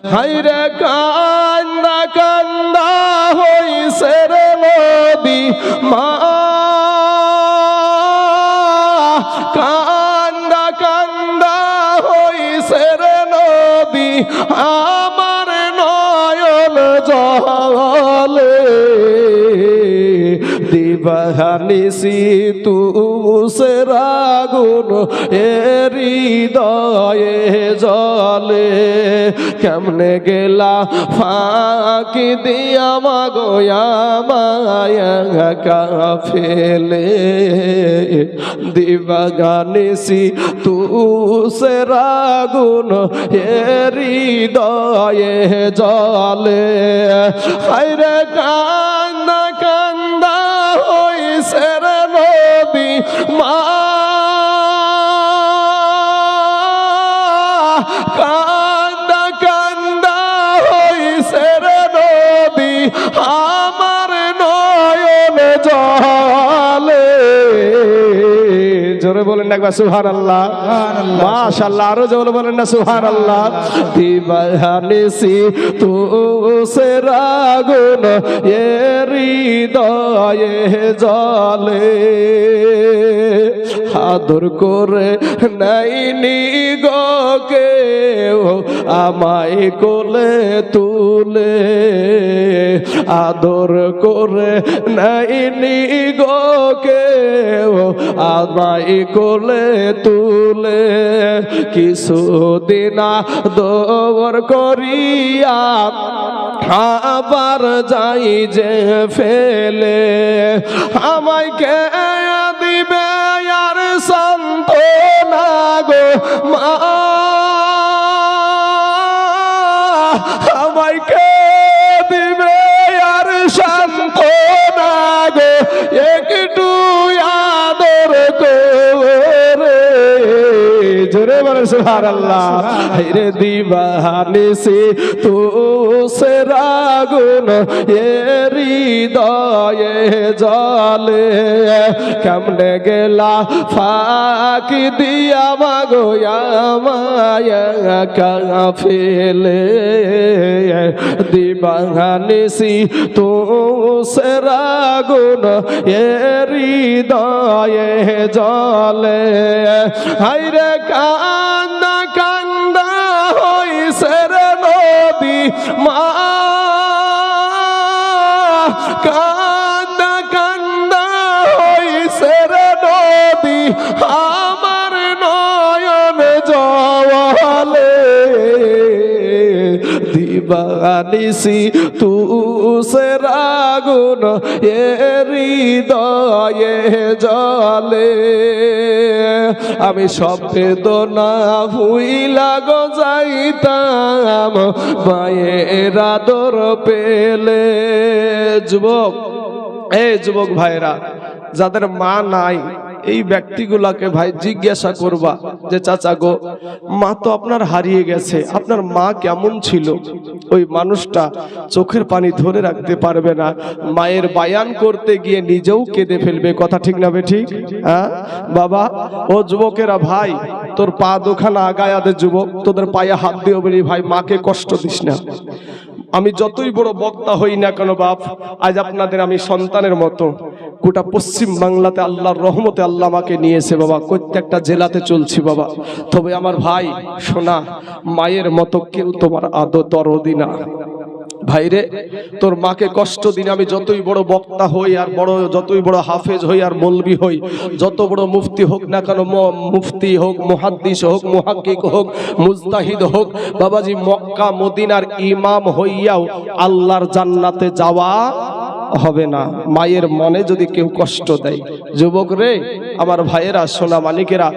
হাইরে কান্দা কান্দা হইছে রে নদী মা, কান্দা কান্দা হইছে রে নদী আমার নয়ন জলে। দিবানিসি তুষের আগুন এ হৃদয়ে জলে, কেমনে গেলা ফাঁকি দিয়া মাগোয়া মায়া কাফেলে। দিবানিসি তুষের আগুন এ হৃদয়ে জলে। হায়রে কান্দা কান্দা হইছে রে নদী মা, কান্দা কান্দা হইছে রে নদী আমার নয়ন জলে। জোরে বলেন না একবার সুবহানাল্লাহ, মাশাআল্লাহ। আরো জোরে বলেন না সুবহানাল্লাহ। দিবানিসি তুষের আগুন এ হৃদয়ে জলে, আদর করে নাইনি গো কেউ আমায় কোলে তুলে, আদর করে নাইনি গো কেউ আমায় কোলে তুলে। কিছুদিন দৌর করিয়া আবার যাই যে ফেলে, আমায় কে দিবে আর সান্ত্বনা গো মা, আমায় কে দিবে আর সান্ত্বনা গো একটু আদর করে। জোরে বলেন সুবহানাল্লাহ। হায়রে দিবানিসি তুষের আগুন এ হৃদয়ে জলে, কেমনে গেলা ফাঁকি দিয়া মাগোয়া মায়া কাফেলে। দিবানিসি তুষের আগুন এ হৃদয়ে জলে। হায়রে কান্দা কান্দা হইছে রে নদী মা, কান্দা কান্দা হইছে রে নদী আমার নয়ন জলে। দিবানিসি তুষের আগুন এ হৃদয়ে জলে, আমি সব বেদনা ভুইলা গো যাইতাম মায়ের আদর পেলে। যুবক, এই যুবক ভাইরা যাদের মা নাই এই ব্যক্তিগুলাকে ভাই জিজ্ঞাসা করবা যে চাচা গো মা তো আপনার হারিয়ে গেছে, আপনার মা কেমন ছিল? ওই মানুষটা চোখের পানি ধরে রাখতে পারবে না, মায়ের বায়ান করতে গিয়ে নিজেও কেঁদে ফেলবে। কথা ঠিক না বেঠিক? হ্যাঁ বাবা, ও যুবকেরা ভাই তোর পা দুখানা আগায়া দে যুবক, তোদের পায়ে হাত দিও বলি ভাই মাকে কষ্ট দিস না। আমি যতই বড় বক্তা হই না কেন বাপ, আজ আপনাদের আমি সন্তানের মতো। গোটা পশ্চিম বাংলাতে আল্লাহর রহমতে আল্লাহ আমাকে নিয়েছে বাবা, প্রত্যেকটা জেলাতে চলছি বাবা। তবে আমার ভাই শোনা, মায়ের মতো কেউ তোমার দরদি না। ভাইরে তোর মাকে কষ্ট দিন, আমি যতই বড় বক্তা হই আর যতই বড় হাফেজ হই আর মৌলবি হই, যত বড় মুফতি হোক না কেন, মুফতি হোক, মুহাদ্দিস হোক, মুহাক্কিক হোক, মুজতাহিদ হোক, বাবাজি মক্কা মদিনার ইমাম হইয়াও আল্লাহর জান্নাতে যাওয়া হবে না মায়ের মনে যদি কেউ কষ্ট দেয়। যুবক রে, আমার ভাইয়েরা, সোনা মানিকেরা,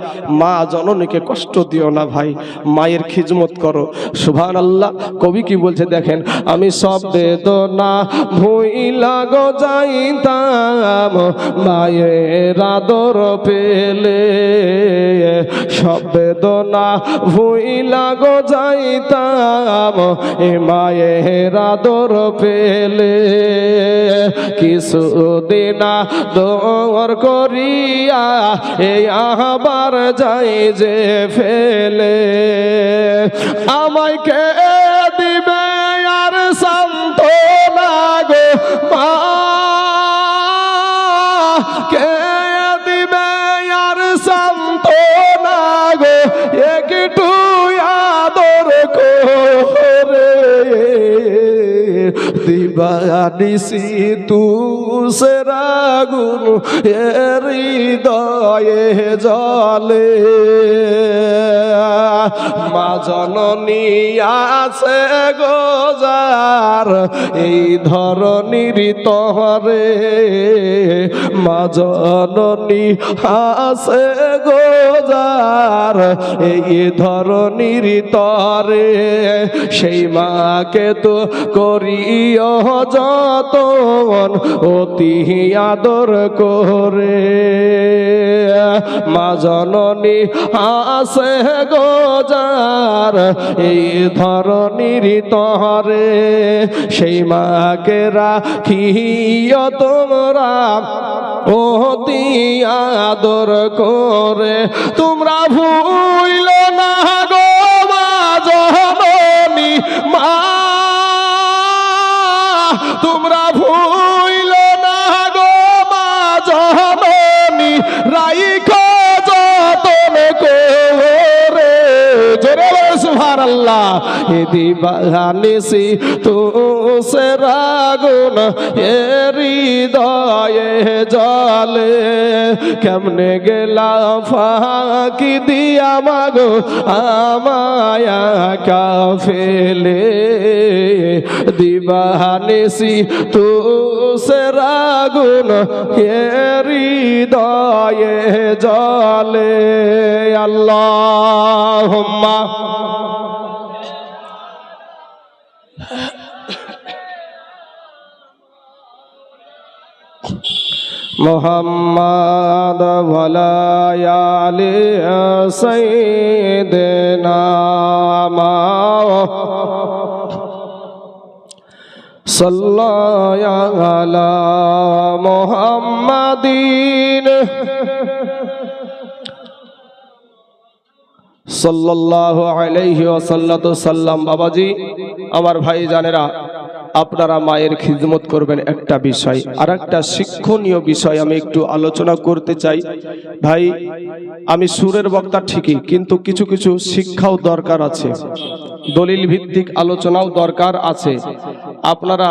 মা জননীকে কষ্ট দিও না ভাই, মায়ের খিজমত করো। সুবহানাল্লাহ। কবি কি বলছে দেখেন, আমি সব বেদনা ভুইলা গো যাইতাম মায়ের আদর পেলে, সব বেদনা ভুইলা গো যাইতাম এ মায়ের আদর পেলে। কিছুদিন দৌর করিয়া এই আবার যাই যে ফেলে, আমায় কে দিবানিসি তুষের আগুন এ হৃদয়ে জ্বলে মা জননী আছে গোজার এই ধরনীর তরে মা জননী আছে গোজার এই ধরনীর তরে সেই মাকে তো করিও যতন অতি আদর করে মা জননী আছে গোজার এই ধরনীর তরে সেই মাকে রাখিও তোমরা অতি আদর করে তোমরা ভুইল না গো মা জননী মা তোমরা ভুইল না গো মা জননী রাইখো যতন করে জোরে বলো সুবহানাল্লাহ এ দিবানিসি তুষের আগুন এ হৃদয়ে জ্বলে কেমনে গেলা ফাঁকি দিয়া মাগো আমায়া কাফেলে দিবানিসি তুষের আগুন এ হৃদয়ে জ্বলে আল্লাহুম্মা মুহাম্মাদ ওয়ালা আলি সাইয়্যিদিনা সাল্লাল্লাহু আলা মুহাম্মাদিন সাল্লাল্লাহু আলাইহি ওয়াসাল্লাম বাবাজি আমার ভাই জানেরা আপনারা মায়ের খিদমত করবেন একটা বিষয় আর একটা শিক্ষণীয় বিষয় আমি একটু আলোচনা করতে চাই ভাই আমি সুরের বক্তা ঠিকই কিন্তু কিছু কিছু শিক্ষাও দরকার আছে দলিল ভিত্তিক আলোচনাও দরকার আছে আপনারা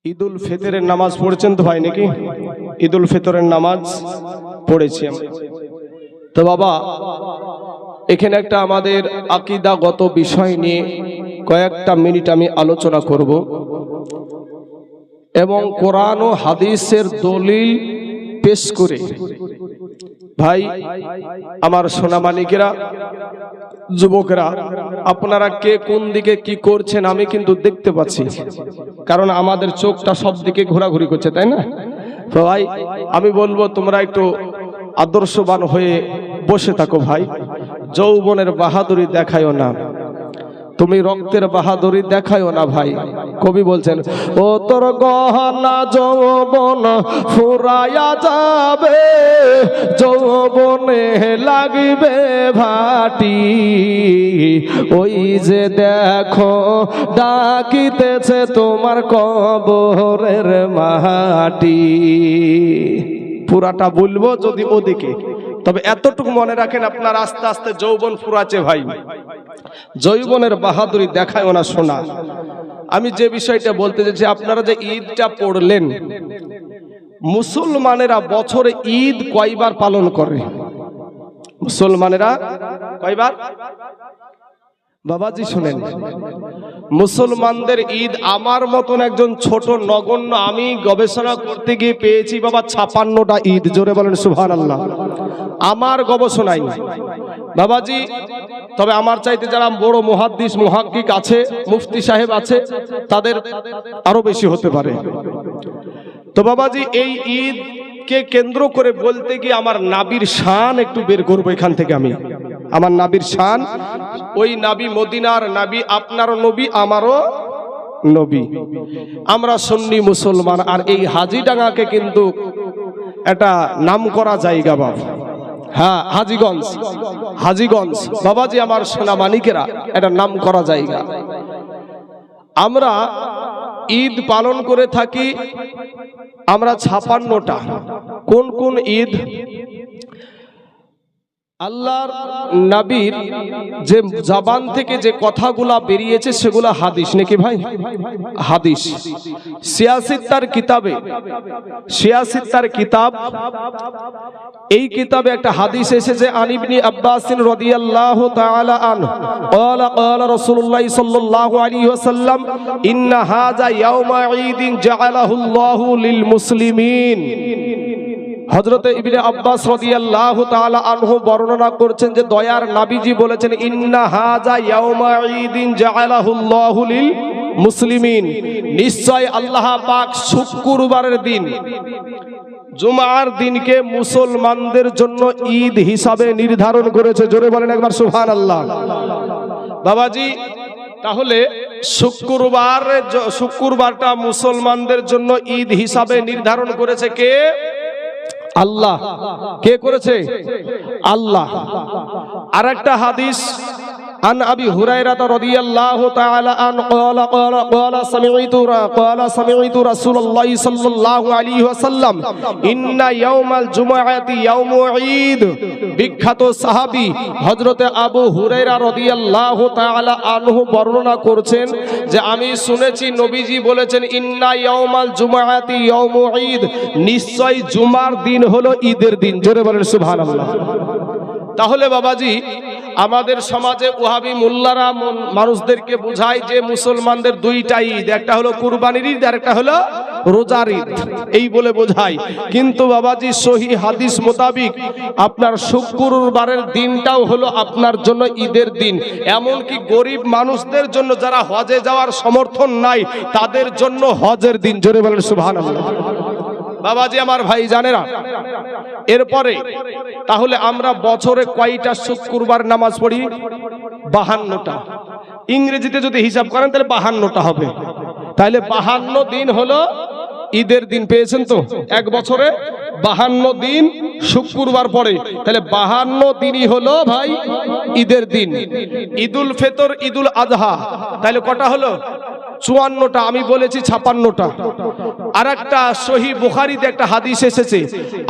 ঈদুল ফিতরের নামাজ পড়েছেন তো ভাই নাকি ঈদুল ফিতরের নামাজ পড়েছি তো বাবা এখানে একটা আমাদের আকীদাগত বিষয় নিয়ে কয়েকটা মিনিট আমি আলোচনা করব এবং কোরআন ও হাদিসের দলিল পেশ করে ভাই আমার সোনামানিকেরা যুবকরা আপনারা কে কোন দিকে কি করছেন আমি কিন্তু দেখতে পাচ্ছি কারণ আমাদের চোখটা সব দিকে ঘোরাঘুরি করছে তাই না তো ভাই আমি বলবো তোমরা একটু আদর্শবান হয়ে বসে থাকো ভাই যৌবনের বাহাদুরি দেখায়ও না তুমি রক্তের বাহাদুরি দেখায়ও না ভাই কবি বলছেন ও তোর গহনা যৌবন ফুরায়া যাবে যৌবনে লাগবে ভাটি ওই যে দেখো ডাকিতেছে তোমার কবরের মাটি পুরাটা বলবো যদি ওদিকে তবে এতটুকু মনে রাখেন আপনার আস্তে আস্তে যৌবন ফুরাচ্ছে ভাই যৌবনের বাহাদুরি দেখায় না শোনা আমি যে বিষয়টা বলতে চাইছি আপনারা যে ঈদটা পড়লেন মুসলমানেরা বছরে ঈদ কয়বার পালন করে মুসলমানেরা কয়বার বাবাজি শুনেন মুসলমানদের ঈদ আমার মতন একজন ছোট নগণ্য আমি গবেষণা করতে গিয়ে পেয়েছি বাবা 56টা ঈদ জোরে বলেন সুবহানাল্লাহ আমার গবেষণায় বাবাজি তবে আমার চাইতে যারা বড় মুহাদ্দিস মুহাক্কিক আছে মুফতি সাহেব আছে তাদের আরো বেশি হতে পারে তো বাবাজি এই ঈদ কে কেন্দ্র করে বলতে গিয়ে আমার নাবির শান একটু বের করবো এখান থেকে আমি আমার নাবির শান ওই নাবি মদিনার নাবি আপনারও নবী আমারও নবী আমরা সুন্নি মুসলমান আর এই হাজীডাঙ্গাকে কিন্তু একটা নামকরা জায়গা বাবা হ্যাঁ হাজীগঞ্জ বাবাজি আমার সোনা মানিকেরা এটা নামকরা জায়গা আমরা ঈদ পালন করে থাকি আমরা 56টা কোন কোন ঈদ আল্লাহর নবীর যে জবান থেকে যে কথাগুলা বেরিয়েছে সেগুলা হাদিস নাকি ভাই? হাদিস। সিয়াসিত্তার কিতাবে, সিয়াসিত্তার কিতাব, এই কিতাবে একটা হাদিস এসেছে আন ইবনে আব্বাস রাদিয়াল্লাহু তাআলা আনহু ক্বালা ক্বালা রাসূলুল্লাহ সাল্লাল্লাহু আলাইহি ওয়াসাল্লাম ইন্না হাযা ইয়াউমা ঈদিন জাআলাহুল্লাহু লিল মুসলিমিন। হযরত ইবনে আব্বাস রাদিয়াল্লাহু তাআলা আনহু বর্ণনা করছেন যে দয়ার নবীজি বলেছেন ইন্না হাযা ইয়াউমা ঈদিন জাআলাহুল্লাহু লিল মুসলিমিন, নিশ্চয় আল্লাহ পাক শুক্রবারের দিন, জুমার দিনকে মুসলমানদের জন্য ঈদ হিসাবে নির্ধারণ করেছে। জোরে বলেন একবার সুবহানাল্লাহ। বাবাজি, তাহলে শুক্রবারটা মুসলমানদের জন্য ঈদ হিসাবে নির্ধারণ করেছে কে? আল্লাহ। কে করেছে? আল্লাহ। আর একটা হাদিস عن أبي هريرة رضي الله تعالى عنه قال سمعت رسول الله صلى الله عليه وسلم إن يوم الجمعة يوم عيد। বিখ্যাত সাহাবী হযরত আবু হুরায়রা রাদিয়াল্লাহু তাআলা আনহু বর্ণনা করছেন যে আমি শুনেছি নবীজি বলেছেন ইন্না ইয়াউমাল জুমআতি ইয়াউমু ঈদ, নিশ্চয় জুমার দিন হলো ঈদের দিন। জোরে বলেন সুবহানাল্লাহ। তাহলে বাবাজি, আমাদের সমাজে ওয়াহাবি মোল্লারা মানুষদেরকে বোঝায় যে মুসলমানদের দুইটা ঈদ, একটা হলো কুরবানির ঈদ আর একটা হলো রোজার ঈদ, এই বলে বোঝায়। কিন্তু বাবাজি সহিহ হাদিস মোতাবিক আপনার শুক্রবারের দিনটাও হলো আপনার জন্য ঈদের দিন। এমনকি গরিব মানুষদের জন্য, যারা হজে যাওয়ার সমর্থন নাই, তাদের জন্য হজের দিন। জোরে বলেন সুবহানাল্লাহ। বাবাজি আমার ভাই জানেরা, এরপরে তাহলে আমরা বছরে কয়টা শুক্রবার নামাজ পড়ি? 52টা। ইংরেজিতে যদি হিসাব করেন তাহলে 52টা হবে। তাহলে 52 দিন হলো ঈদের দিন। পেয়েছেন তো? এক বছরে 52 দিন শুক্রবার পড়ে, তাহলে 52 দিনই হলো ভাই ঈদের দিন। ঈদুল ফিতর, ঈদুল আযহা, তাহলে কটা হলো? 54টা। আমি বলেছি 56টা। আর একটা সহিহ বুখারীতে একটা হাদিস এসেছে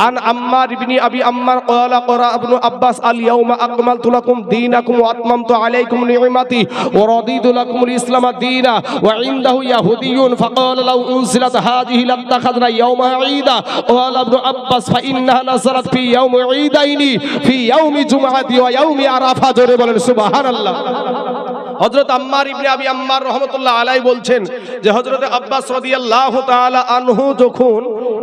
আন আম্মার ইবনে আবি আম্মার ক্বালা ক্বারা ইবনে আব্বাস আল ইয়াউমা আকমালতু লাকুম দীনাকুম ওয়া আতমামতু আলাইকুম নি'মাতি ওয়া রাদিতু লাকুমুল ইসলাম দীনা ওয়া ইনদাহু ইয়াহুদিয়ুন ফাকালা লাউ উনজিলাত হাযিহি লাত্তাখাযনা ইয়াউমা ঈদা ক্বালা ইবনে আব্বাস ফা ইন্নাহা নাযারাত ফি ইয়াউমি ঈদাইনি ফি ইয়াউমি জুমআতি ওয়া ইয়াউমি আরাফা। জোরে বলেন সুবহানাল্লাহ। হযরত আম্মার ইবনে আবি আম্মার রাহমাতুল্লাহ আলাইহি বলছেন যে হযরত আব্বাস রাদিয়াল্লাহু তাআলা আনহু যখন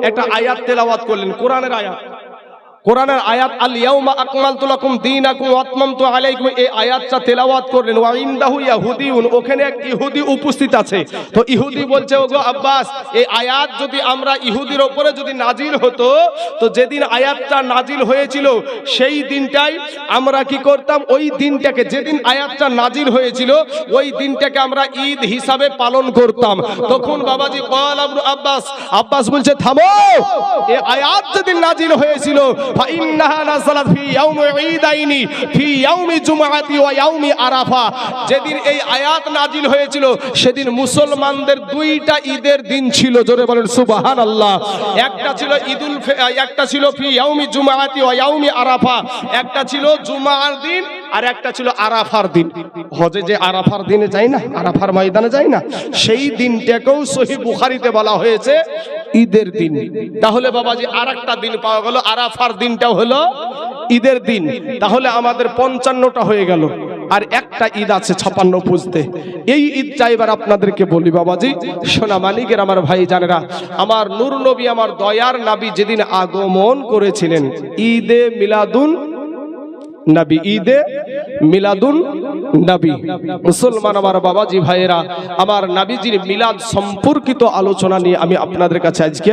একটা আয়াত তেলাওয়াত করলেন, কোরআনের আয়াত আল ইয়াউমা আকমালতু লাকুম দীনাকুম ওয়া আতমামতু আলাইকুম, এই আয়াতটা তেলাওয়াত করলেন। ওয়া ইনদাহু ইয়াহুদিয়ুন, ওখানে এক ইহুদি উপস্থিত আছে। তো ইহুদি বলছে, ওগো আব্বাস, এই আয়াত যদি আমরা ইহুদির উপরে যদি নাজিল হতো, তো যেদিন আয়াতটা নাজিল হয়েছিল সেই দিনটাই আমরা কি করতাম? ওই দিনটাকে, যেদিন আয়াতটা নাজিল হয়েছিল ওই দিনটাকে আমরা ঈদ হিসাবে পালন করতাম। তখন বাবাজি ক্বালা ইবনে আব্বাস বলছে, থামো, এই আয়াত যেদিন নাজিল হয়েছিল ফাইন্নাহা নাযালাত ফি ইয়াউমি ঈদাইনি ফি ইয়াউমি জুমআতি ওয়া ইয়াউমি আরাফা, যেদিন এই আয়াত নাজিল হয়েছিল সেদিন মুসলমানদের দুইটা ঈদের দিন ছিল। জোরে বলেন সুবহানাল্লাহ। একটা ছিল ফি ইয়াউমি জুমআতি ওয়া ইয়াউমি আরাফা, একটা ছিল জুমার দিন আর একটা ছিল আরাফার দিন। হজে যে আরাফার দিনে যাই না, আরাফার ময়দানে যাই না, সেই দিনটাকেও সহিহ বুখারীতে বলা হয়েছে ঈদের দিন। তাহলে বাবাজি আরেকটা দিন পাওয়া গেল, আরাফার দিনটাও হলো ঈদের দিন। তাহলে আমাদের 55টা হয়ে গেল, আর একটা ঈদ আছে 56 পুজতে। এই ঈদটা এবার আপনাদেরকে বলি বাবাজি, সোনা মানিকের আমার ভাই জানেরা, আমার নূর নবী, আমার দয়ার নবী যেদিন আগমন করেছিলেন, ঈদে মিলাদুন নবী, ঈদে মিলাদুন নবী। মুসলমান আমার বাবাজি ভাইয়েরা, আমার নবীজির মিলাদ সম্পর্কিত আলোচনা নিয়ে আমি আপনাদের কাছে আজকে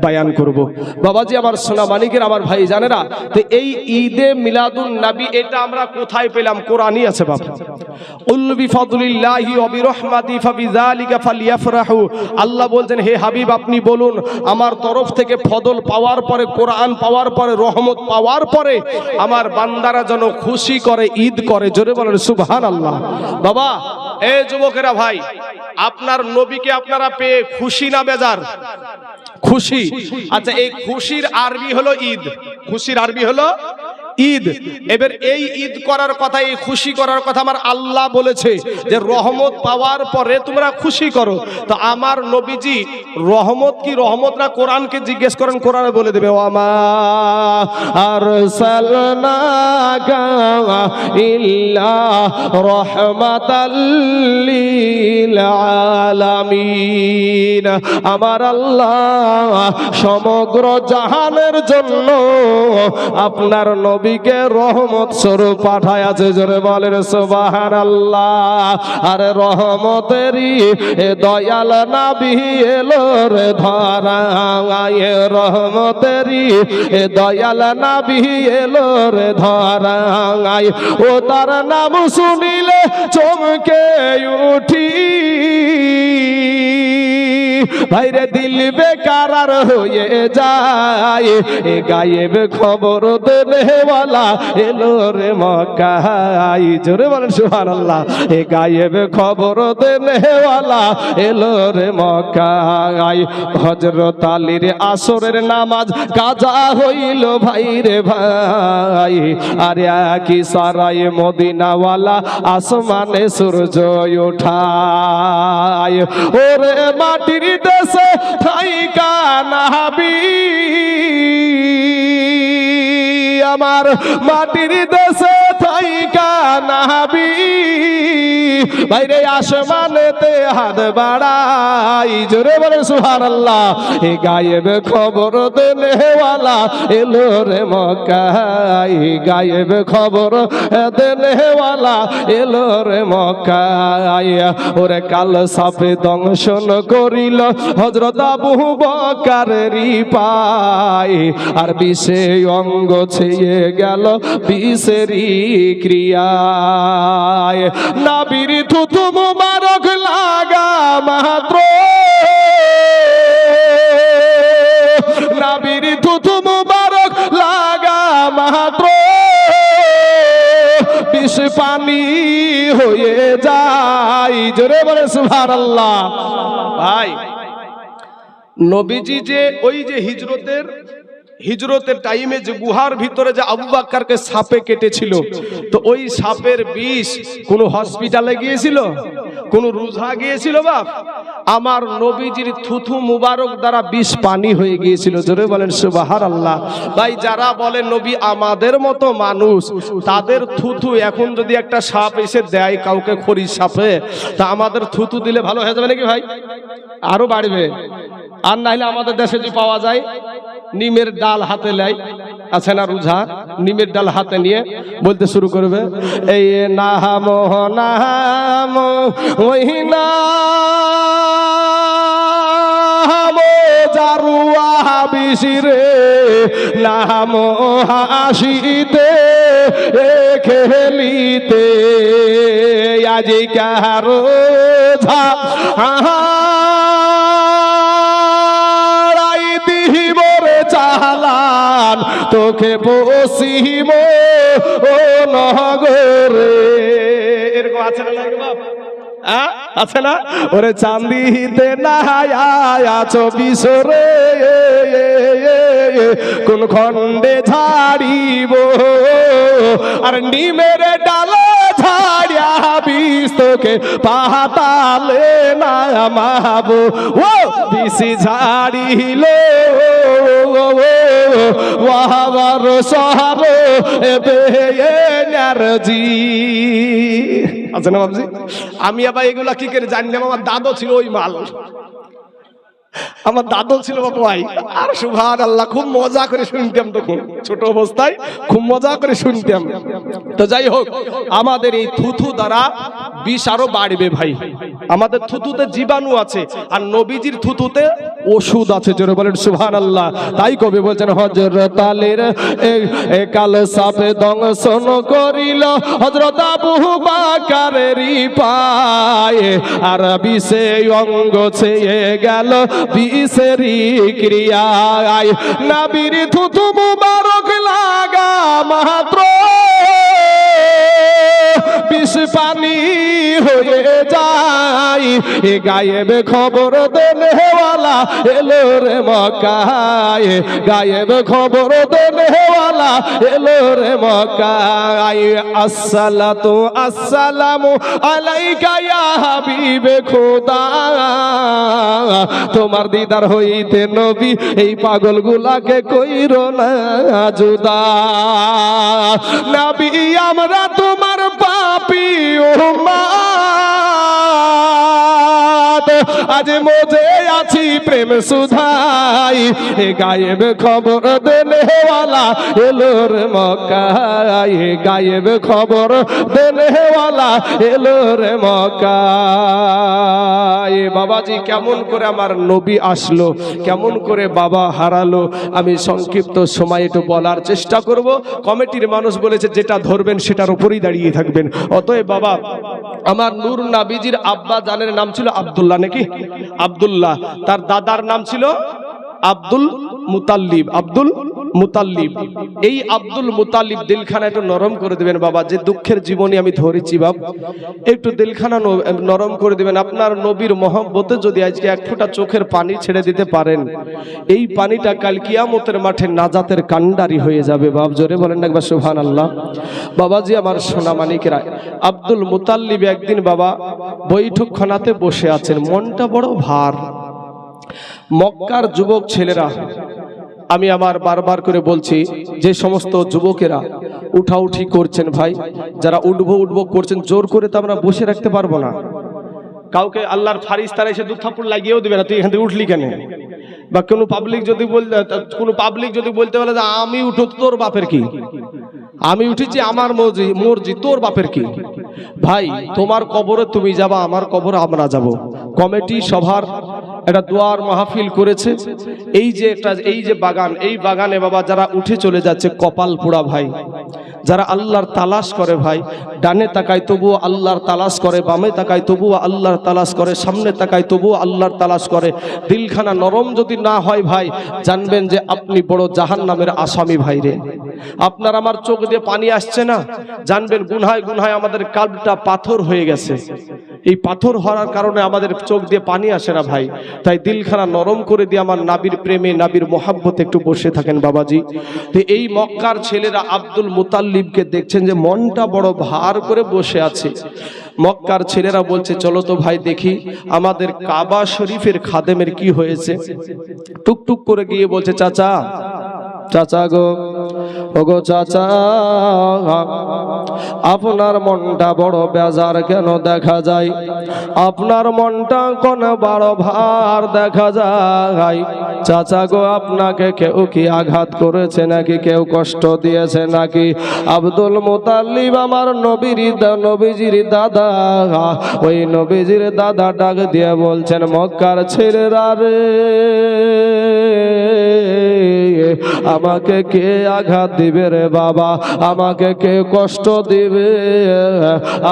বয়ান করব। বাবাজি আমার সোনা মানিকের আমার ভাই জানেরা, তো এই ঈদে মিলাদুন নবী এটা আমরা কোথায় পেলাম? কোরআনই আছে বাবা। উল বিফাদলিল্লাহি ওয়া বিরহমাতি ফাবিযালিকা ফালইফরাহু। আল্লাহ বলছেন, হে হাবিব আপনি বলুন, আমার তরফ থেকে ফদল পাওয়ার পরে, কোরআন পাওয়ার পরে, রহমত পাওয়ার পরে আমার বান্দারা যেন খুশি করে, ঈদ করে। জোরে বলেন সুবহানাল্লাহ। বাবা, এই যুবকেরা ভাই, আপনার নবীকে আপনারা পেয়ে খুশি না বেজার? খুশি। আচ্ছা, এই খুশির আরবি হলো ঈদ। খুশির আরবি হলো ঈদ। এবার এই ঈদ করার কথা, এই খুশি করার কথা আমার আল্লাহ বলেছে যে রহমত পাওয়ার পরে তোমরা খুশি করো। তো আমার নবীজি রহমত কি রহমত না কোরআনকে জিজ্ঞেস করেন, কোরআনে বলে দেবে ওয়ামা আরসালনাকা ইল্লা রাহমাতাল লিল আলামিন। আমার আল্লাহ সমগ্র জাহানের জন্য আপনার নবীকে রহমত স্বরূপ পাঠায়াছে। জোরে বলেন সুবহানাল্লাহ। আরে রহমতেরই দয়াল নবী এলো রে ধরায়, রহমতেরই দয়াল নবী এলো রে ধরায়। ও তার নাম শুনিলে চমকে উঠি, ভাইরে দিল বেকারার হয়ে যায়। এ গায়েব খবর দেনেওয়ালা এলো রে মক্কায়। জোরে বলেন সুবহানাল্লাহ। এ গায়েব খবর দেনেওয়ালা এলো রে মক্কায়। হযরত আলীর আসরের নামাজ কাজা হইল ভাইরে ভাই। আর কি সারায় মদিনাওয়ালা আসমানে সূর্য ওঠায়। ওরে মাটির দেশে থাইকা নাবি, আমার মাটির দেশে থাইকা নাবি, বাইরে আসমানেতে হাত বাড়াই। জোরে বলেন সুবহানাল্লাহ। এ গায়েব খবর দেনেওয়ালা এলো রে মক্কায়, গায়েব খবর দেনেওয়ালা এলো রে মক্কায়। ওরে কাল সাপে দংশন করিল হযরত আবু বকরেরই পায়। আর বিষে অঙ্গ ছেয়ে গেল বিষেরই ক্রিয়ায়। নবীর থুথু মুবারক লাগা মাত্র, নবীর থুথু মুবারক লাগা মাত্র বিষ পানি হয়ে যায়। জোরে বলে সুবহানাল্লাহ। ভাই নবীজি যে ওই যে হিজরতের টাইমে যে গুহার ভিতরে যে আবু বকরকে সাপে কেটেছিল, তো ওই সাপের বিষ কোন হসপিটালে গিয়েছিল, কোন রুজা গিয়েছিল বাপ? আমার নবীজির থুথু মুবারক দ্বারা বিষ পানি হয়ে গিয়েছিল। জোরে বলেন সুবহানাল্লাহ। ভাই যারা বলে নবী আমাদের মতো মানুষ, তাদের থুথু এখন যদি একটা সাপ এসে দেয় কাউকে, খড়ি সাপে, তা আমাদের থুথু দিলে ভালো হয়ে যাবে নাকি ভাই? আরো বাড়বে। আর নাইলে আমাদের দেশে যদি পাওয়া যায় নিমের ডাল হাতে লাই, আছে না রুঝা, নিমের ডাল হাতে নিয়ে বলতে শুরু করবে, এই নাম নাম ওই নাম জারুয়া বিশিরে নাম হাসিতে খেলিতে আজি কারো ঝা চালান তোকে বসিব ও নগরে। এরকম আছে না বাপ? আছে না? ওরে চান্দিতে নাহায়াছো বিসরে কোন খন্ডে ঝাড়িব, আর নিমের ডালে ঝাড়িয়া বিষ তোকে পাতালে নামাবো। ও বিষি ঝাড়িল ওয়াহাবার সহাব এনার্জি। আছে না বাবজি? আমি আবার এগুলা কি করে জানলাম? আমার দাদু ছিল ওই মাল, আমার দাদু ছিল বাবু ভাই। আর সুবহানাল্লাহ, খুব মজা করে শুনতাম তখন ছোট অবস্থায়, খুব মজা করে শুনতাম। তো যাই হোক, আমাদের এই থুথু দ্বারা বিষ আরো বাড়বে ভাই। আমাদের থুতুতে জীবাণু আছে, আর নবীজির থুতুতে ওষুধ আছে। জোরে বলেন সুবহানাল্লাহ। তাই কবি বলছেন হযরত আলীর কাল সাপে দংশন করিল হযরত আবু বকরেরই পায়। আর বিষে অঙ্গ ছেয়ে গেল বিষেরই ক্রিয়ায়। নবীর থুথু মুবারক লাগা মাত্র বিষ পানি হয়ে যায়। এ গায়েব খবর দেনেওয়ালা এলো রে মক্কায়, গায়েব খবর দেনেওয়ালা এলো রে মক্কায়। আসসালাতু আসসালামু আলাইকা ইয়া হাবিবে খোদা, তোমার দিদার হইতে নবী এই পাগলগুলাকে কইরো না জুদা। নবী আমরা তোমার পাপী উম্মত, আজ মজে আছি প্রেম সুধাই। এ গায়েব খবর দেনেওয়ালা এলো রে মক্কায়, গায়েব খবর দেনেওয়ালা এলো রে মক্কায়। বাবাজি কেমন করে আমার নবী আসলো, কেমন করে বাবা হারালো, আমি সংক্ষিপ্ত সময় একটু বলার চেষ্টা করব। কমিটির মানুষ বলেছে যেটা ধরবেন সেটার উপরেই দাঁড়িয়ে থাকবেন। অতএব বাবা আমার নূর নবীজির আব্বা জানের নাম ছিল আব্দুল্লাহ, নাকি আব্দুল্লাহ, তার দাদার নাম ছিল আব্দুল মুতাল্লিব, আব্দুল মুতাল্লিব। এই আব্দুল মুতাল্লিব দিলখানা একটু নরম করে দিবেন বাবা, যে দুঃখের জীবনী আমি ধরেছি বাপ, একটু দিলখানা নরম করে দিবেন। আপনার নবীর মহব্বতে যদি আজকে এক ফোঁটা চোখের পানি ছেড়ে দিতে পারেন, এই পানিটা কাল কিয়ামতের মাঠে নাজাতের কান্ডারি হয়ে যাবে বাপ। জোরে বলেন একবার সুবহানাল্লাহ। বাবাজি আমার সোনা মানিকেরা, আব্দুল মুতাল্লিব একদিন বাবা বৈঠকখানাতে বসে আছেন, মনটা বড় ভার। মক্কার যুবক ছেলেরা, আমি আমার বারবার করে বলছি, যে সমস্ত যুবকেরা উঠাউঠি করছেন ভাই, যারা উঠবো উঠবো করছেন, জোর করে তো আমরা বসে রাখতে পারবো না। কাউকে আল্লাহর ফারিস্তারা এসে দু থাপ্পড় লাগিয়েও দিবে না, তুই এখান থেকে উঠলি কেন? বা কোনো পাবলিক যদি বলতে বলে যে আমি উঠো, তোর বাপের কি? আমি উঠেছি আমার মর্জি, তোর বাপের কি? ভাই তোমার কবরে তুমি যাবা, আমার কবরে আমরা যাব। কমিটি সভার একটা দোয়ার মাহফিল করেছে। এই যে বাগান, এই বাগানে বাবা যারা উঠে চলে যাচ্ছে কপাল পোড়া ভাই, যারা আল্লাহর তালাশ করে ভাই, ডানে তাকায় তবুও আল্লাহর তালাশ করে, বামে তাকায় তবুও আল্লাহর তালাশ করে, সামনে তাকায় তবুও আল্লাহর তালাশ করে। দিলখানা নরম যদি না হয় ভাই, জানবেন যে আপনি বড় জাহান্নামের আসামি ভাই রে। আপনার আমার চোখ দিয়ে পানি আসছে না, জানবেন গুনহায় গুনহায় আমাদের কালবটা পাথর হয়ে গেছে। এই পাথর হওয়ার কারণে আমাদের চোখ দিয়ে পানি আসে না ভাই। তাই দিলখানা নরম করে দিয়ে আমার নাবির প্রেমে, নাবির মোহাব্বতে একটু বসে থাকেন বাবাজি। তো এই মক্কার ছেলেরা আব্দুল মুতাল্লিবকে দেখছেন যে মনটা বড় ভার করে বসে আছে। মক্কার ছেলেরা বলছে চলো তো ভাই দেখি আমাদের কাবা শরীফের খাদেমের কি হয়েছে। টুকটুক করে গিয়ে বলছে চাচা, চাচা গো, ওগো চাচা, আপনার মনটা বড় বেজার কেন দেখা যায়? আপনার মনটা কোন বড় ভার দেখা যায়? চাচা গো, আপনাকে কেউ কি আঘাত করেছে নাকি, কেউ কষ্ট দিয়েছে নাকি? আব্দুল মুতাল্লিব আমার নবীজির দাদা, ওই নবীজির দাদা ডাক দিয়ে বলছেন মক্কার ছেলেরা রে, আমাকে কে আঘাত দিবে রে বাবা? আমাকে কে কষ্ট দিবে?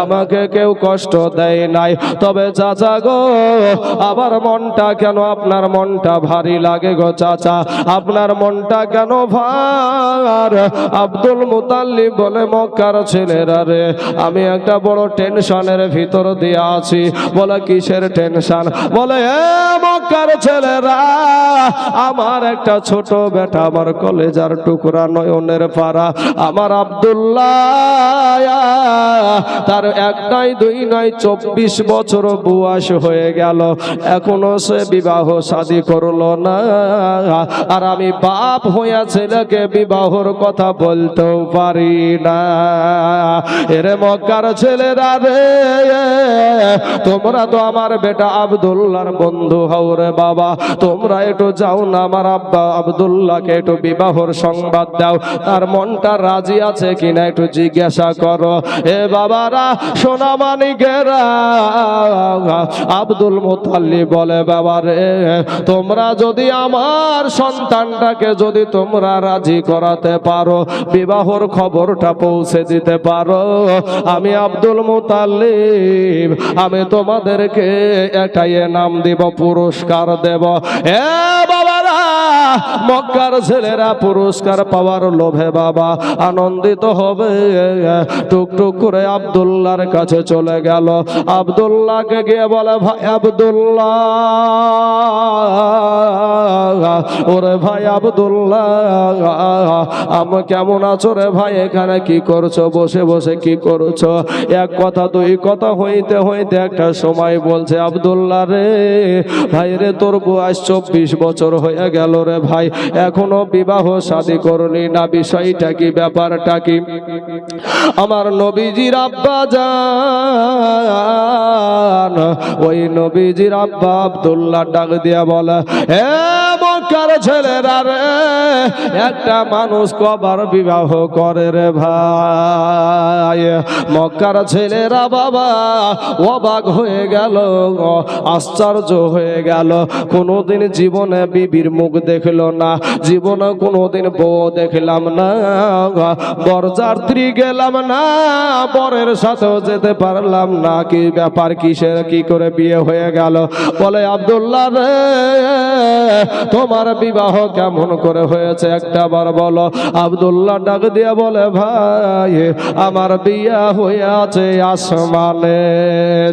আমাকে কেউ কষ্ট দেয় নাই। তবে চাচা গো, আবার মনটা কেন, আপনার মনটা ভারী লাগে গো চাচা, আপনার মনটা কেন ভার? আব্দুল মুতাল্লিব বলে মক্কার ছেলেরা রে, আমি একটা বড় টেনশনের ভিতর দিয়ে আছি। বলে কিসের টেনশন? বলে এ মক্কার ছেলেরা, আমার একটা ছোট বেটা, আমার কলেজার টুকরা, নয়নের পারা, আমার আব্দুল্লাহ, তার এক নয় দুই নয় 24 বছর বয়স হয়ে গেল, এখনো সে বিবাহ শাদী করলো না। আর আমি বাপ হইয়া ছেলেকে বিবাহর কথা বলতেও পারি না। এরে মক্কার ছেলেরা রে, তোমরা তো আমার বেটা আব্দুল্লাহর বন্ধু হও রে বাবা, তোমরা একটু যাও না আমার আব্বা আব্দুল্লাহকে একটু বিবাহর সংবাদ দাও, তার মনটা রাজি আছে কিনা একটু জিজ্ঞাসা করো। এ বাবারা, সোনা মানিকেরা, আব্দুল মুতাল্লিব বলে বাবা রে, তোমরা যদি আমার সন্তানটাকে যদি তোমরা রাজি করাতে পারো, বিবাহর খবরটা পৌঁছে দিতে পারো, আমি আব্দুল মুতাল্লিব আমি তোমাদেরকে এটাই নাম দিব, পুরস্কার দেব। এ বাবারা, মক্কার ছেলেরা পুরস্কার পাওয়ার লোভে বাবা আনন্দিত হবে। টুকটুক করে আব্দুল্লাহর কাছে চলে গেল। আব্দুল্লাহকে গিয়ে বলে, ভাই আব্দুল্লাহ, ওরে ভাই আব্দুল্লাহ, আমি কেমন আছো রে ভাই? এখানে কি করছো? বসে বসে কি করছো? এক কথা দুই কথা হইতে হইতে একটা সময় বলছে, আব্দুল্লাহ রে ভাই রে, তোর বয়স 24 বছর হয়ে গেল রে ভাই, এখনো বিবাহ শাদী করলি না, বিষয়টা কি, ব্যাপারটা কি? আমার নবীজির আব্বা জান, ওই নবীজির আব্বা আব্দুল্লাহ ডাক দিয়া বলে, হে মক্কার ছেলেরা রে, একটা মানুষ কবার বিবাহ করে রে ভাই? মক্কার ছেলেরা বাবা অবাক হয়ে গেল, আশ্চর্য হয়ে গেল। কোনোদিন জীবনে বিবির মুখ দেখলো না, জীবনে কোনোদিন বউ দেখলাম না, বরযাত্রী গেলাম না, বরের সাথেও যেতে পারলাম না, কি ব্যাপার, কিসের কি করে বিয়ে হয়ে গেল? বলে, আব্দুল্লাহ রে, তোমার বিবাহ কেমন করে হয়েছে একটা বার বলো। আব্দুল্লাহ ডাক দিয়ে বলে, ভাই আমার বিয়া হয়ে আছে আসমানে।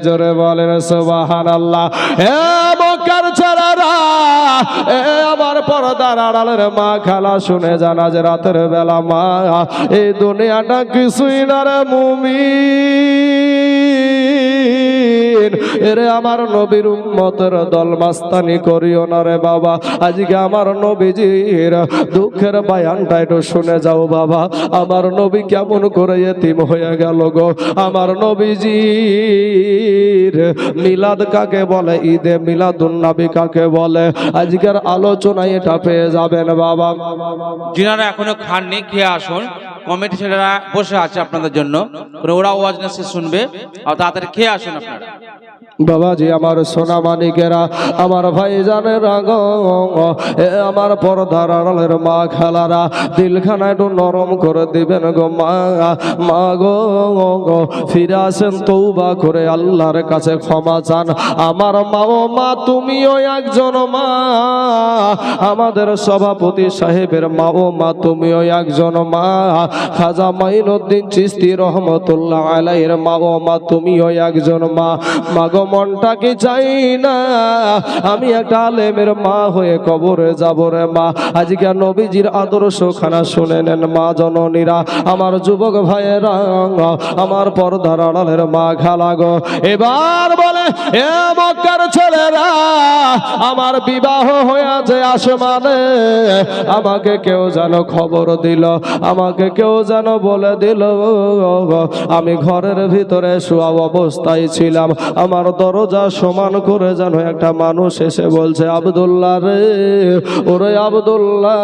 জোরে বলেন সুবহানাল্লাহ। হে মক্কার ছেলেরা, এ আমার পর্দার আড়ালের মা খালা, শুনে জানা যে রাতের বেলা মা, এই দুনিয়াটা কিছুই না রে মুমিন। এরে আমার নবীর উম্মতের দল মাস্তানি করিও না রে বাবা। আজকে আমার নবীজির দুঃখের বায়ানটা একটু শুনে যাও বাবা। আমার নবী কেমন করে এতিম হয়ে গেল গো। আমার নবীজির মিলাদ কাকে বলে, ঈদে মিলাদুন নবী কাকে বলে, আজকের আলোচনায় এটা পেয়ে যাবেন বাবা। যিনারা এখনো খাননি, খেয়ে আসুন। কমিটি ছেলেরা বসে আছে আপনাদের জন্য, ওরা ওয়াজ নাসিহত শুনবে, আর তাড়াতাড়ি খেয়ে আসুন আপনারা। বাবাজি, আমার সোনা মানিকেরা, আমার ভাই জানের গো, আমার পর্দার আড়ালের মা খালারা, দিলখানা একটু নরম করে দিবেন গো মা। মা গো, ফিরে আসেন, তৌবা করে আল্লাহর কাছে ক্ষমা চান। আমার মা ও মা, তুমিও একজন মা। আমাদের সভাপতি সাহেবের মা ও মা, তুমিও একজন মা। খাজা মাইনুদ্দিন চিশতি রহমতুল্লাহ আলাইহির মা ও মা, তুমিও একজন মা। মাগো, মনটা কি চাই না আমি একটা আলেমের মা হয়ে কবরে যাব রে মা। আজকে নবীজির আদর্শ খানা শুনে নেন মা জননীরা, আমার যুবক ভাইয়েরা, আমার পর্দার আড়ালের মা খালা গো। এবার বলে, এ মক্কার ছেলেরা, আমার বিবাহ হয়েছে আসমানে। আমাকে কেউ যেন খবর দিল, আমাকে কেউ যেন বলে দিল। আমি ঘরের ভিতরে শোয়া অবস্থায় ছিলাম, আমার দরজা সমান করে যেন একটা মানুষ এসে বলছে, আব্দুল্লাহ রে, ওরে আব্দুল্লাহ,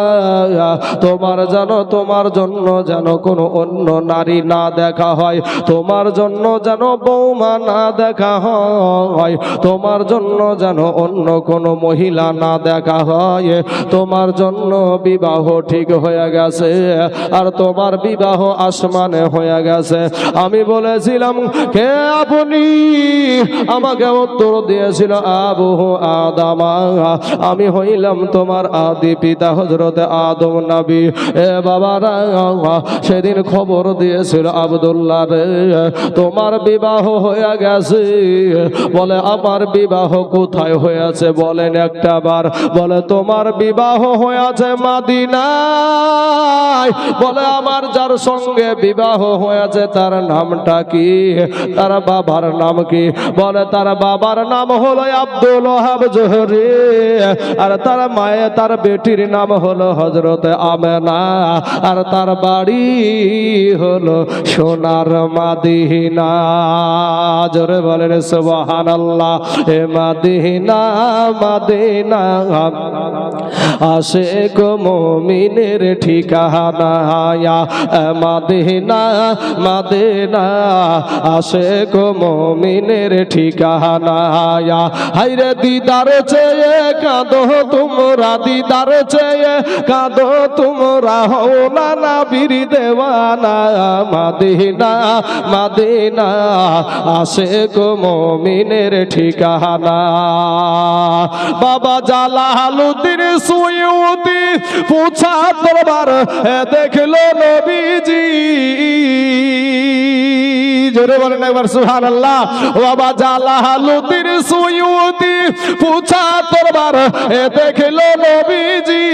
তোমার জন্য যেন কোনো অন্য নারী না দেখা হয়, তোমার জন্য যেন বৌমা না দেখা হয়, তোমার জন্য যেন অন্য কোনো মহিলা না দেখা হয়, তোমার জন্য বিবাহ ঠিক হয়ে গেছে, আর তোমার বিবাহ আসমানে হয়ে গেছে। আমি বলেছিলাম, কে আপনি? আমাকে উত্তর দিয়েছিল, আবু আদামা, আমি হইলাম তোমার আদি পিতা হযরত আদম নবী। এ বাবারা, সেদিন খবর দিয়েছিল, আব্দুল্লাহ রে, তোমার বিবাহ হয়ে গেছে। বলে, আমার বিবাহ কোথায় হয়েছে বলেন একটা বার। বলে, তোমার বিবাহ হয়েছে মদিনায়। বলে, আমার যার সঙ্গে বিবাহ হয়েছে তার নামটা কি, তার বাবার নাম কি? বলে, তার বাবার নাম হলো আব্দুল ওয়াহাব জোহরি, আর তার মায়ে তার বেটির নাম হলো হযরত আমেনা, আর তার বাড়ি হলো সোনার মাদিনা। জোরে বলেন সুবহানাল্লাহ। এ মাদিনা, মাদিনা আশিক মুমিনের ঠিকানা মদিনা মদিনা আশিক মুমিনের ঠিকানা হায়রে দিদার চেয়ে কাঁদো তোমরা দিদার চেয়ে কাঁদো তোমরা হও না নবীর দেওয়ানা মদিনা মদিনা আশিক মুমিনের ঠিকানা বাবা জালালউদ্দিন সুয়ুতি পুছা দরবার দেখলো নবীজি জোরে বলেন একবার সুবহানাল্লাহ বাবা জালালউদ্দিন সুয়ুতি পুছা দরবার দেখলো নবীজি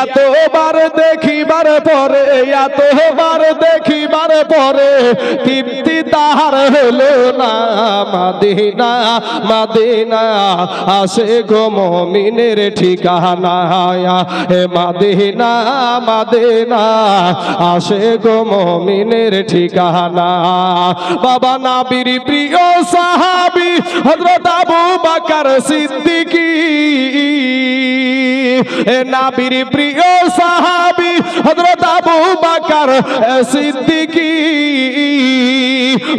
এতবার দেখিবার পরে এতবার দেখিবার পরে তৃপ্তি তাহার হলো না মদিনা মদিনা আশিক মুমিনের ঠিকানা হে মদিনা মদিনা আশিক মুমিনের ঠিকানা বাবা নবীর প্রিয় সাহাবী হযরত আবু বকর সিদ্দিকী নবীর প্রিয় সাহাবী হযরত আবু বকর সিদ্দিকী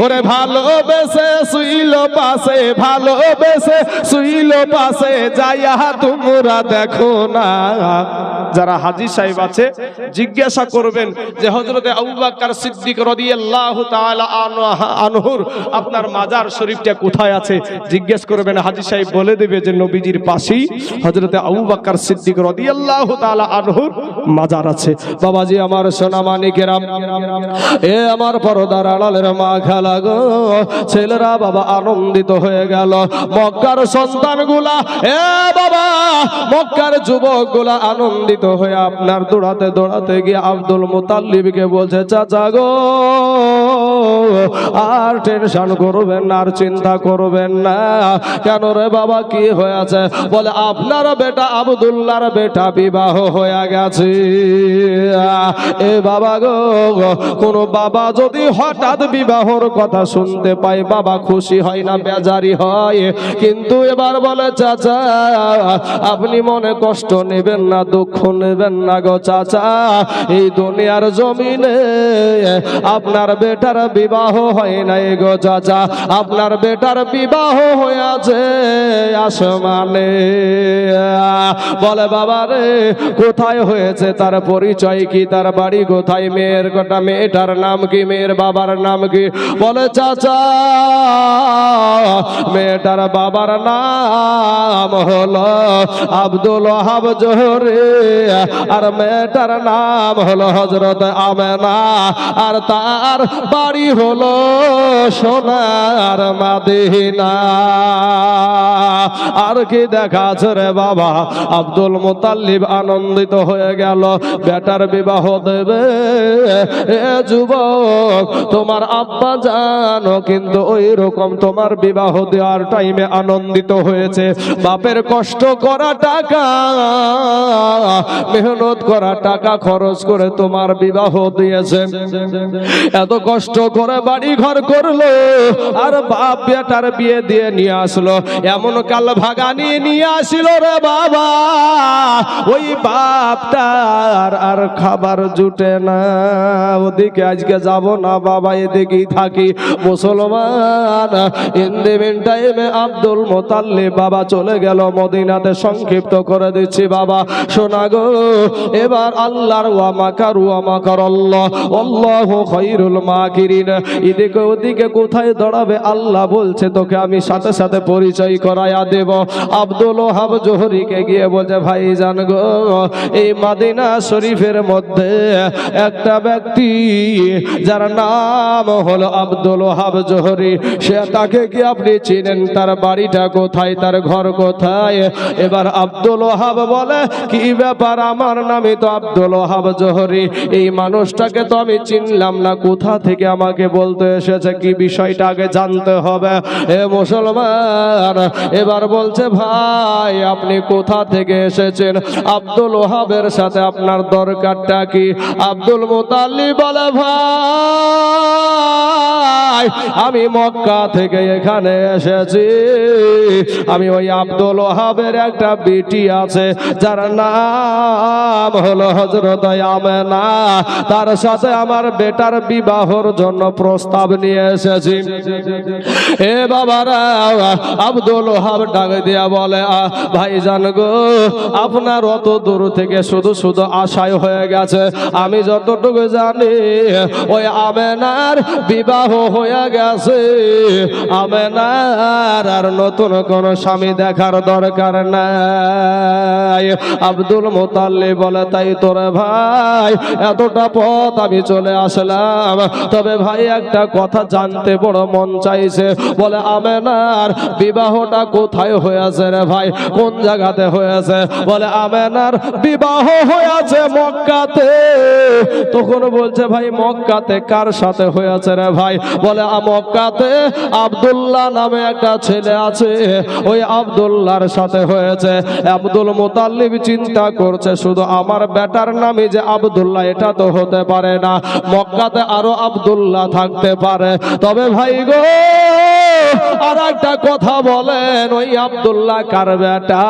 ওরে ভালোবেসে শুইল পাশে ভালোবেসে শুইল পাশে যাইয়া তোমরা দেখো না যারা হাজী সাহেব আছে জিজ্ঞাসা করবেন যে হযরতে আবু বকর সিদ্দিক রাদিয়াল্লাহু তাআলা আনহুর আপনার মাজার শরীফটা কোথায় আছে জিজ্ঞেস করবেন হাজী সাহেব বলে দেবে যে নবীজির পাশেই হযরতে আবু বকর সিদ্দিক রাদিয়াল্লাহু তাআলা আনহুর মাজার আছে বাবাজি আমার সোনা মানিকেরা এ আমার পর্দার আড়ালের মা খালা গো ছেলেরা বাবা আনন্দিত হয়ে গেল মক্কার সন্তানগুলা এ বাবা মক্কার যুবকগুলা আনন্দিত হয়ে আপনার দৌড়াতে দৌড়াতে গিয়ে আব্দুল মুতাল্লিবকে বলছে চাচা গো আর টেনশন করবেন না আর চিন্তা করবেন না কেন রে বাবা কি হয়েছে বলে আপনার বেটা আব্দুল্লাহর বেটা বিবাহ হয়ে গেছে এ বাবা গো কোন বাবা যদি হঠাৎ বিবাহর কথা শুনতে পায় বাবা খুশি হয় না বেজারি হয় কিন্তু এবার বলে চাচা আপনি মনে কষ্ট নেবেন না দুঃখ নেবেন না গো চাচা এই দুনিয়ার জমিনে আপনার বেটার বিবাহ হয় নাই গো চাচা আপনার বেটার বিবাহ হয়েছে আসমানে বলে বাবা রে কোথায় হয়েছে তার পরিচয় কি তার বাড়ি কোথায় মেয়ের গোটা মেয়েটার নাম কি মেয়ের বাবার নাম কি বলে চাচা মেয়েটার বাবার নাম হলো আব্দুল ওয়াহাব জোহরি আর মেয়েটার নাম হলো হযরত আমেনা আর তার বাড়ি হলো সোনার মদিনা আর কি দেখাছে রে বাবা আব্দুল মুতাল্লিব আনন্দিত হয়ে গেল বেটার বিবাহ দেবে এ যুবক তোমার আব্বা জানো কিন্তু ওই রকম তোমার বিবাহ দেওয়ার টাইমে আনন্দিত হয়েছে বাপের কষ্ট করা টাকা মেহনত করা টাকা খরচ করে তোমার বিবাহ দিয়েছে এত কষ্ট করে বাড়ি ঘর করলো আর বাপ বেটার বিয়ে দিয়ে নিয়ে আসলো এমন কাল ভাগা নিয়ে আসিল রে বাবা ওই বাপটার আর খাবার জুটে না ওদিকে আজকে যাব না বাবা এদিকেই থাকি মুসলমান ইন দ্য মিন টাইমে আব্দুল মুতাল্লিব বাবা চলে গেল মদিনাতে সংক্ষিপ্ত করে দিচ্ছি বাবা শোনা গো এবার আল্লাহর ওয়া মাকার আল্লাহ আল্লাহু খায়রুল মাকিরিন এদিকে ওদিকে কোথায় দাঁড়াবে আল্লাহ বলছে তোকে আমি সাথে সাথে পরিচয় করায়া দেব আব্দুল ওয়াহাব জোহরিকে গিয়ে বলছে ভাই জান গো এই মদিনা শরীফের মধ্যে একটা ব্যক্তি যার নাম হলো আব্দুল ওয়াহাব জোহরি সে তাকে কি আপনি চিনেন তার বাড়িটা কোথায় তার ঘর কোথায় এবার আব্দুল ওয়াহাব বলে কি ব্যাপার আমার নামই তো আব্দুল ওয়াহাব জোহরি এই মানুষটাকে তো আমি চিনলাম না কোথা থেকে আমার আমাকে বলতে এসেছে, কি বিষয়টা আগে জানতে হবে। এ মুসলমান এবার বলছে, ভাই আপনি কোথা থেকে এসেছেন, আব্দুল ওহাবের সাথে আপনার দরকারটা কি? আব্দুল মুতাল্লিব বলে, ভাই আমি মক্কা থেকে এখানে এসেছি। আমি ওই আব্দুল ওহাবের একটা বেটি আছে যার নাম হলো হযরত আমেনা, তার সাথে আমার বেটার বিবাহর জন্য প্রস্তাব নিয়ে এসেছি। এ বাবারা, আব্দুল ওহাব ডাক দিয়া বলে, ভাইজান গো, আপনার অত দূর থেকে শুধু শুধু আশায় হয়ে গেছে। আমি যতটুকু জানি ওই আমেনার বিবাহ হয়ে গেছে। আমেনার আর নতুন কোন স্বামী দেখার দরকার নাই। আব্দুল মুতাল্লিব বলে, তাই তোরে ভাই, এতটা পথ আমি চলে আসলাম, তবে ভাই একটা কথা জানতে বড় মন চাইছে। বলে, আমেনার বিবাহটা কোথায় হয়েছে রে ভাই, কোন জায়গাতে হয়েছে? বলে, আমেনার বিবাহ হয়েছে মক্কাতে। তখন বলছে, ভাই মক্কাতে কার সাথে হয়েছে রে ভাই? বলে, মক্কাতে আব্দুল্লাহ নামে একটা ছেলে আছে, ওই আব্দুল্লাহর সাথে হয়েছে। আব্দুল মুতাল্লিব চিন্তা করছে, শুধু আমার বেটার নামে যে আব্দুল্লাহ, এটা তো হতে পারে না, মক্কাতে আরো আব্দুল্লাহ থাকতে পারে। তবে ভাই গো, আর একটা কথা বলেন, ওই আব্দুল্লাহ কার বেটা?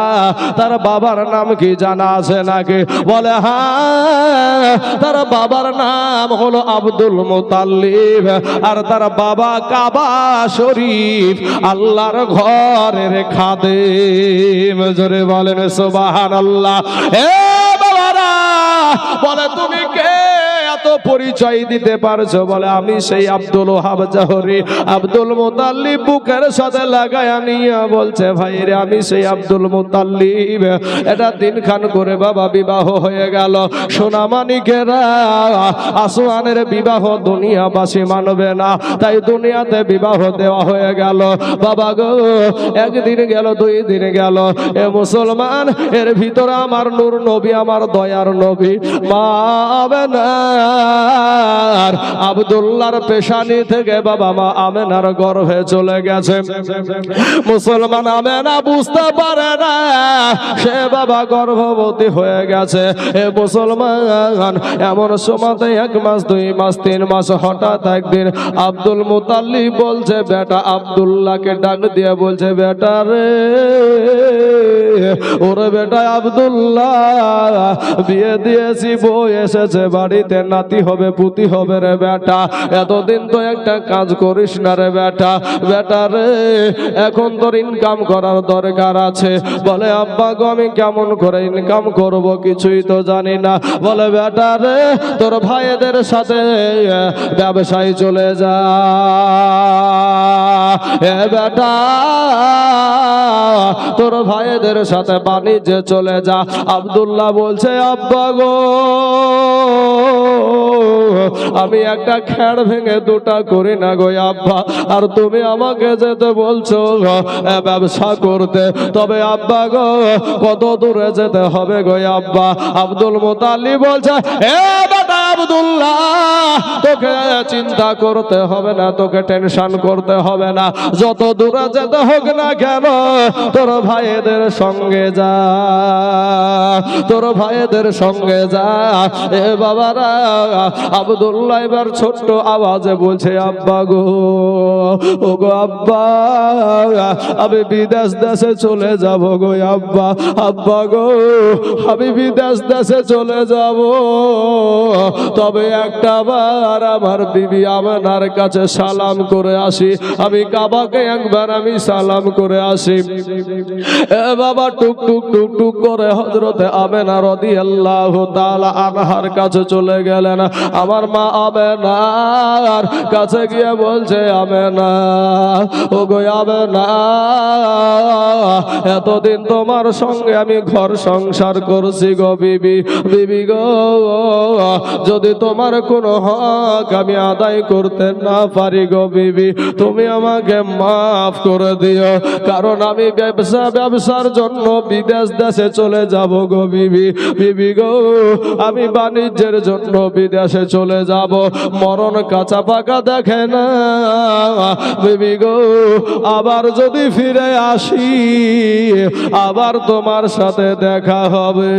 তার বাবার নাম কি জানা আছে নাকি? বলে, হ্যাঁ, তার বাবার নাম হলো আব্দুল মুতাল্লিব, আর তার বাবা কাবা শরীফ আল্লাহর ঘরের খাদেম। জোরে বলেন সুবহানাল্লাহ। এ বাবারা, বলে তুমি কে, এত পরিচয় দিতে পারছো? বলে, আমি সেই আব্দুল ওহাব জহরি। আব্দুল মুতাল্লিব বুকের সাথে লাগায়া নিয়ে বলছে, ভাই রে, আমি সেই আব্দুল মুতাল্লিব। এটা দিনখান করে বাবা বিবাহ হয়ে গেল। সোনামানিকেরা, আসমানের বিবাহ দুনিয়াবাসী মানবে না, তাই দুনিয়াতে বিবাহ দেওয়া হয়ে গেল। বাবা গো, একদিন গেল, 2 দিন গেল, এ মুসলমান, এর ভিতরে আমার নূর নবী, আমার দয়ার নবী মা আমেনার আব্দুল্লাহর পেশানি থেকে বাবা মা আমেনার গর্ভে চলে গেছে। মুসলমান আমেনা বুঝতে পারে না সে বাবা গর্ভবতী হয়ে গেছে। এ মুসলমান, এমন সময়তে 1 মাস, 2 মাস, 3 মাস, হঠাৎ একদিন আব্দুল মুতাল্লিব বলছে, বেটা আব্দুল্লাহকে ডাক দিয়ে বলছে, বেটা রে, ওরে বেটা আব্দুল্লাহ, বিয়ে দিয়েছি, বউ এসেছে বাড়িতে, নাতি হবে, পুতি হবে রে বেটা। এতদিন তো একটা কাজ করিস না রে বেটা। বেটা রে, এখন তোর ইনকাম করার দরকার আছে। বলে, আব্বা গো, আমি কেমন করে ইনকাম করব, কিছুই তো জানি না। বলে, বেটা রে, তোর ভাইদের সাথে ব্যবসায় চলে যা। এ বেটা, তোর ভাইদের সাথে বাণিজ্যে চলে যা। আব্দুল্লাহ বলছে, আব্বা গো, আমি একটা খ্যাড় ভেঙে 2টা করি না গো আব্বা, আর তুমি আমাকে যেতে বলছো ব্যবসা করতে। তবে আব্বা গো, কত দূরে যেতে হবে গো আব্বা? আব্দুল মুতাল্লিব বলছে, এ বেটা আব্দুল্লাহ, তোকে চিন্তা করতে হবে না, তোকে টেনশন করতে হবে না, যত দূরে যেতে হোক না কেন, তোর ভাইদের সঙ্গে যা, তোর ভাইদের সঙ্গে যা। এ বাবারা, আব্দুল্লাহ এবার ছোট্ট আওয়াজে বলছে, আব্বা গো, ও গো আব্বা, আমি বিদেশ দেশে চলে যাব গো আব্বা। আব্বা গো, আমি বিদেশ দেশে চলে যাব, তবে একটা বার আমার বিবি আমেনার কাছে সালাম করে আসি। আমি কাবাকে একবার আমি সালাম করে আসি। এ বাবা, টুক টুক টুক টুক করে হযরতে আমেনা রাদিয়াল্লাহু তাআলা আনহার কাছে চলে গেলেন। আমার মা আমেনার কাছে গিয়ে বলছে, আমেনা, ও গো আমেনা, এতদিন তোমার সঙ্গে আমি ঘর সংসার করছি গো বিবি। বিবি গো, যদি তোমার কোনো হক আমি আদায় করতে না পারি গো বিবি, তুমি আমাকে মাফ করে দিও, কারণ আমি ব্যবসার জন্য বিদেশ দেশে চলে যাব গো বিবি। বিবি গো, আমি বাণিজ্যের জন্য বিদেশে চলে যাব, মরণ কাঁচা পাকা দেখে না বিবি গো। আবার যদি ফিরে আসি আবার তোমার সাথে দেখা হবে।